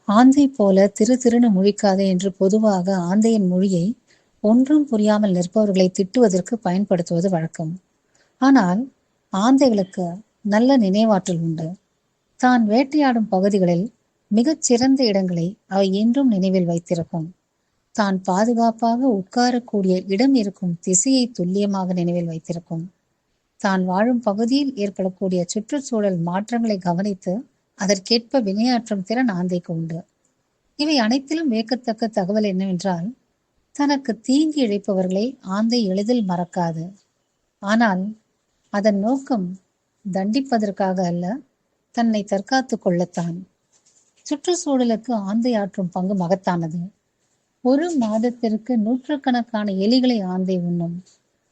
ஆந்தை போல திரு திருன்னு முழிக்காதே என்று பொதுவாக ஆந்தையின் மொழியை ஒன்றும் புரியாமல் நிற்பவர்களை திட்டுவதற்கு பயன்படுத்துவது வழக்கம். ஆனால் ஆந்தைகளுக்கு நல்ல நினைவாற்றல் உண்டு. தான் வேட்டையாடும் பகுதிகளில் மிகச் சிறந்த இடங்களை அவை என்றும் நினைவில் வைத்திருக்கும். தான் பாதுகாப்பாக உட்காரக்கூடிய இடம் இருக்கும் திசையை துல்லியமாக நினைவில் வைத்திருக்கும். தான் வாழும் பகுதியில் ஏற்படக்கூடிய சுற்றுச்சூழல் மாற்றங்களை கவனித்து அதற்கேற்ப வினையாற்றும் திறன் ஆந்தைக்கு உண்டு. இவை அனைத்திலும் வியக்கத்தக்க தகவல் என்னவென்றால், தனக்கு தீங்கி இழைப்பவர்களை ஆந்தை எளிதில் மறக்காது. ஆனால் அதன் நோக்கம் தண்டிப்பதற்காக அல்ல, தன்னை தற்காத்து கொள்ளத்தான். சுற்றுச்சூழலுக்கு ஆந்தை ஆற்றும் பங்கு மகத்தானது. ஒரு மாதத்திற்கு நூற்றுக்கணக்கான எலிகளை ஆந்தை உண்ணும்.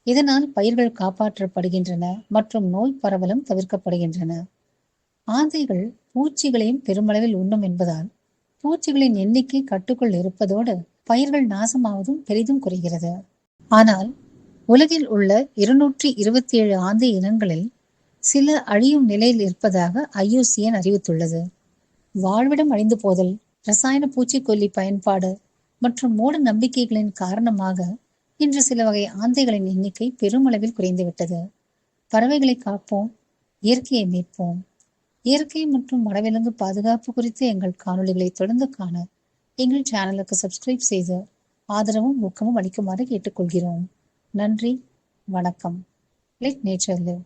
இதனால் பயிர்கள் காப்பாற்றப்படுகின்றன மற்றும் நோய் பரவலும் தவிர்க்கப்படுகின்றன. ஆந்தைகள் பூச்சிகளையும் பெருமளவில் உண்ணும் என்பதால் பூச்சிகளின் எண்ணிக்கை கட்டுக்குள் இருப்பதோடு பயிர்கள் நாசமாவதும் பெரிதும் குறைகிறது. ஆனால் உலகில் உள்ள 227 ஆந்தை இனங்களில் சில அழியும் நிலையில் இருப்பதாக IUCN அறிவித்துள்ளது. வாழ்விடம் அழிந்து போதல், ரசாயன பூச்சிக்கொல்லி பயன்பாடு மற்றும் மூட நம்பிக்கைகளின் காரணமாக இன்று சில வகை ஆந்தைகளின் எண்ணிக்கை பெருமளவில் குறைந்துவிட்டது. பறவைகளை காப்போம், இயற்கையை மீட்போம். இயற்கை மற்றும் வனவிலங்கு பாதுகாப்பு குறித்து எங்கள் காணொளிகளை தொடர்ந்து காண எங்கள் சேனலுக்கு சப்ஸ்கிரைப் செய்து ஆதரவும் ஊக்கமும் அளிக்குமாறு கேட்டுக்கொள்கிறோம். நன்றி, வணக்கம். Let nature live.